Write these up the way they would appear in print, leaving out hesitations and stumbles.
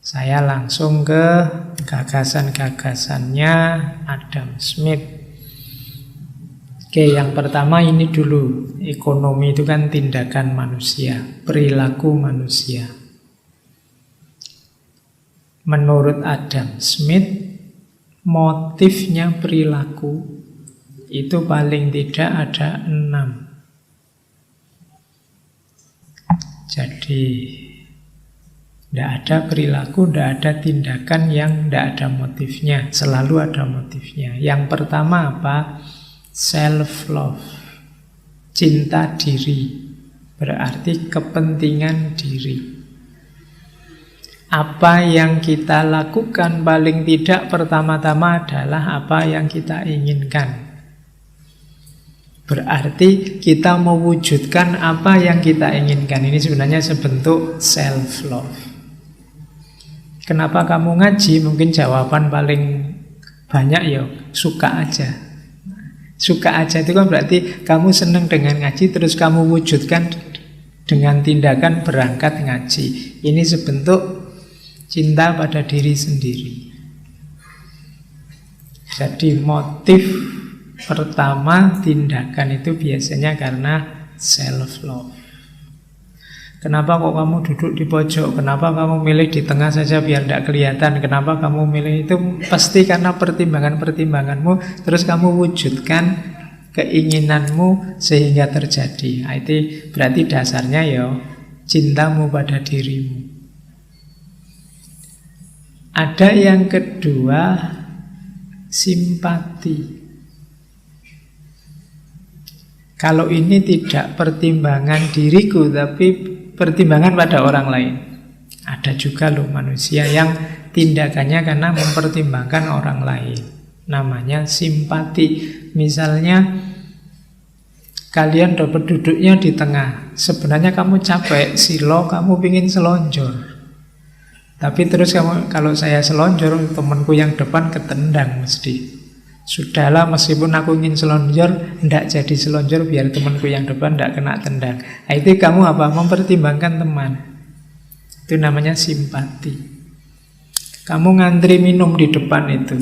Saya langsung ke gagasan-gagasannya Adam Smith. Oke, yang pertama ini dulu. Ekonomi itu kan tindakan manusia, perilaku manusia. Menurut Adam Smith, motifnya perilaku itu paling tidak ada 6. Jadi tidak ada perilaku, tidak ada tindakan yang tidak ada motifnya. Selalu ada motifnya. Yang pertama apa? Self-love. Cinta diri. Berarti kepentingan diri. Apa yang kita lakukan paling tidak pertama-tama adalah apa yang kita inginkan. Berarti kita mewujudkan apa yang kita inginkan. Ini sebenarnya sebentuk self-love. Kenapa kamu ngaji? Mungkin jawaban paling banyak ya suka aja. Suka aja itu kan berarti kamu senang dengan ngaji, terus kamu wujudkan dengan tindakan berangkat ngaji. Ini sebentuk cinta pada diri sendiri. Jadi motif pertama tindakan itu biasanya karena self-love. Kenapa kok kamu duduk di pojok? Kenapa kamu milih di tengah saja biar tidak kelihatan? Kenapa kamu milih itu? Pasti karena pertimbangan-pertimbanganmu. Terus kamu wujudkan keinginanmu sehingga terjadi. Nah, itu berarti dasarnya ya cintamu pada dirimu. Ada yang kedua, simpati. Kalau ini tidak pertimbangan diriku, tapi pertimbangan pada orang lain. Ada juga loh manusia yang tindakannya karena mempertimbangkan orang lain. Namanya simpati. Misalnya kalian dapat duduknya di tengah. Sebenarnya kamu capek, silo, kamu ingin selonjor. Tapi terus kamu, kalau saya selonjor, temanku yang depan ketendang mesti. Sudahlah, meskipun aku ingin selonjor, tidak jadi selonjor biar temanku yang depan tidak kena tendang. Nah, itu kamu apa? Mempertimbangkan teman. Itu namanya simpati. Kamu ngantri minum di depan itu.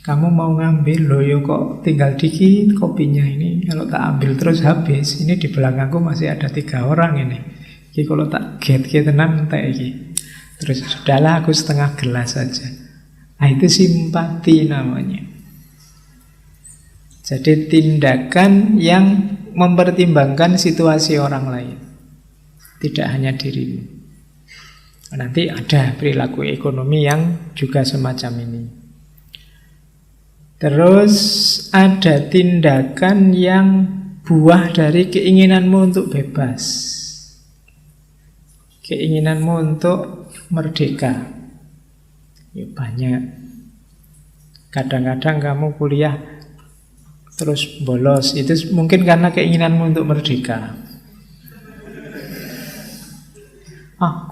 Kamu mau ngambil, loh yo kok tinggal dikit kopinya ini. Kalau tak ambil terus habis. Ini di belakangku masih ada 3 orang ini. Ini kalau tak get tenan entek iki. Terus sudahlah, aku setengah gelas saja. Nah, itu simpati namanya. Jadi tindakan yang mempertimbangkan situasi orang lain, tidak hanya dirimu. Nanti ada perilaku ekonomi yang juga semacam ini. Terus ada tindakan yang buah dari keinginanmu untuk bebas, keinginanmu untuk merdeka. Ya, banyak. Kadang-kadang kamu kuliah terus bolos. Itu mungkin karena keinginanmu untuk merdeka.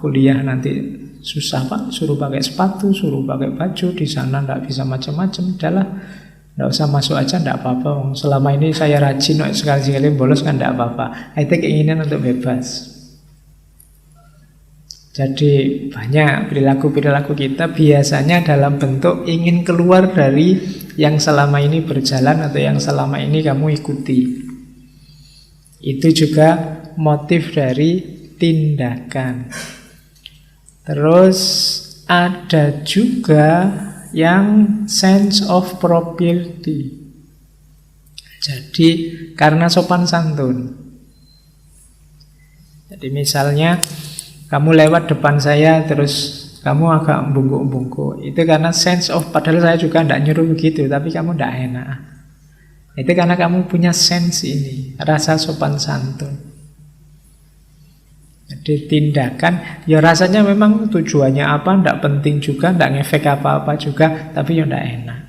Kuliah nanti susah pak, suruh pakai sepatu, suruh pakai baju, di sana tidak bisa macam-macam. Udahlah, tidak usah masuk aja, tidak apa-apa. Selama ini saya rajin, sekali-sekali bolos kan tidak apa-apa. Itu keinginan untuk bebas. Jadi banyak perilaku-perilaku kita biasanya dalam bentuk ingin keluar dari yang selama ini berjalan atau yang selama ini kamu ikuti. Itu juga motif dari tindakan. Terus ada juga yang sense of propriety. Jadi karena sopan santun. Jadi misalnya kamu lewat depan saya, terus kamu agak bungkuk-bungkuk. Itu karena sense of, padahal saya juga tidak nyuruh begitu, tapi kamu tidak enak. Itu karena kamu punya sense ini, rasa sopan santun. Jadi tindakan, ya rasanya memang tujuannya apa, tidak penting juga, tidak ngefek apa-apa juga, tapi ya tidak enak.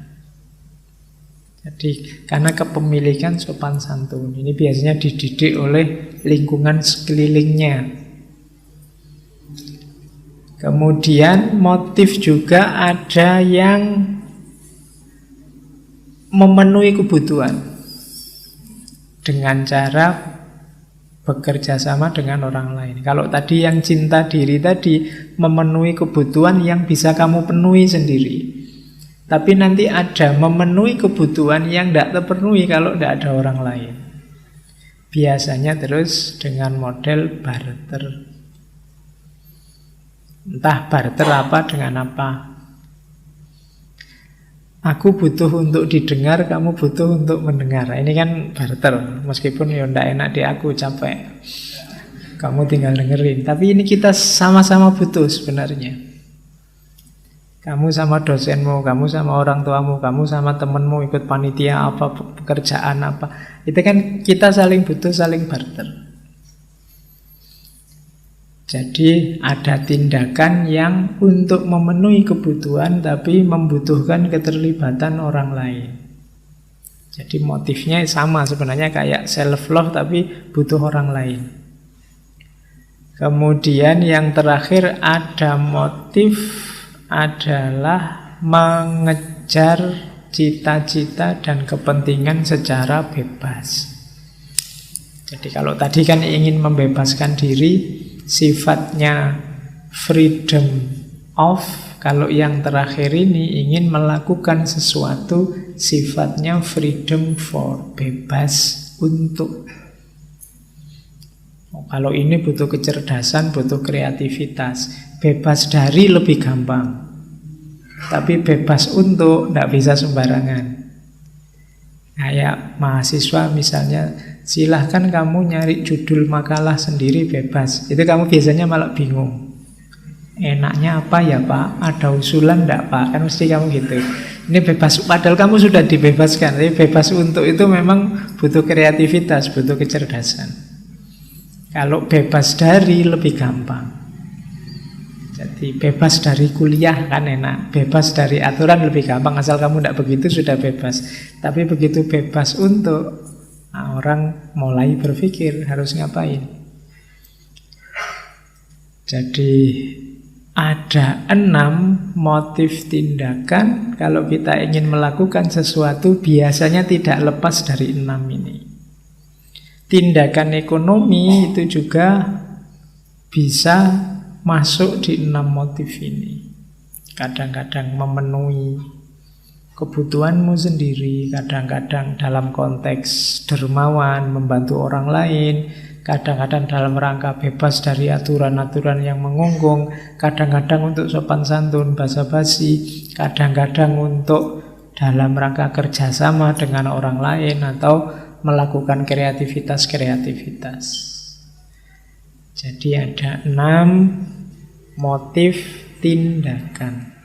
Jadi karena kepemilikan sopan santun. Ini biasanya dididik oleh lingkungan sekelilingnya. Kemudian motif juga ada yang memenuhi kebutuhan dengan cara bekerja sama dengan orang lain. Kalau tadi yang cinta diri tadi memenuhi kebutuhan yang bisa kamu penuhi sendiri. Tapi nanti ada memenuhi kebutuhan yang tidak terpenuhi kalau tidak ada orang lain. Biasanya terus dengan model barter. Entah barter apa dengan apa. Aku butuh untuk didengar, kamu butuh untuk mendengar. Ini kan barter. Meskipun ya tidak enak di aku, capek. Kamu tinggal dengerin. Tapi ini kita sama-sama butuh sebenarnya. Kamu sama dosenmu, kamu sama orang tuamu, kamu sama temenmu ikut panitia apa, pekerjaan apa. Itu kan kita saling butuh, saling barter. Jadi ada tindakan yang untuk memenuhi kebutuhan tapi membutuhkan keterlibatan orang lain. Jadi motifnya sama sebenarnya kayak self-love tapi butuh orang lain. Kemudian yang terakhir ada motif adalah mengejar cita-cita dan kepentingan secara bebas. Jadi kalau tadi kan ingin membebaskan diri, sifatnya freedom of. Kalau yang terakhir ini ingin melakukan sesuatu, sifatnya freedom for, bebas untuk. Kalau ini butuh kecerdasan, butuh kreativitas. Bebas dari lebih gampang. Tapi bebas untuk tidak bisa sembarangan. Kayak mahasiswa misalnya, silahkan kamu nyari judul makalah sendiri, bebas. Itu kamu biasanya malah bingung. Enaknya apa ya Pak? Ada usulan enggak Pak? Kan mesti kamu gitu. Ini bebas, padahal kamu sudah dibebaskan. Tapi bebas untuk itu memang butuh kreativitas, butuh kecerdasan. Kalau bebas dari lebih gampang. Jadi bebas dari kuliah kan enak. Bebas dari aturan lebih gampang. Asal kamu tidak begitu sudah bebas. Tapi begitu bebas untuk, nah, orang mulai berpikir harus ngapain. Jadi ada 6 motif tindakan. Kalau kita ingin melakukan sesuatu biasanya tidak lepas dari 6 ini. Tindakan ekonomi itu juga bisa masuk di 6 motif ini. Kadang-kadang memenuhi kebutuhanmu sendiri, kadang-kadang dalam konteks dermawan, membantu orang lain, kadang-kadang dalam rangka bebas dari aturan-aturan yang mengunggung, kadang-kadang untuk sopan santun, basa-basi, kadang-kadang untuk dalam rangka kerjasama dengan orang lain atau melakukan kreativitas-kreativitas. Jadi ada 6 motif tindakan.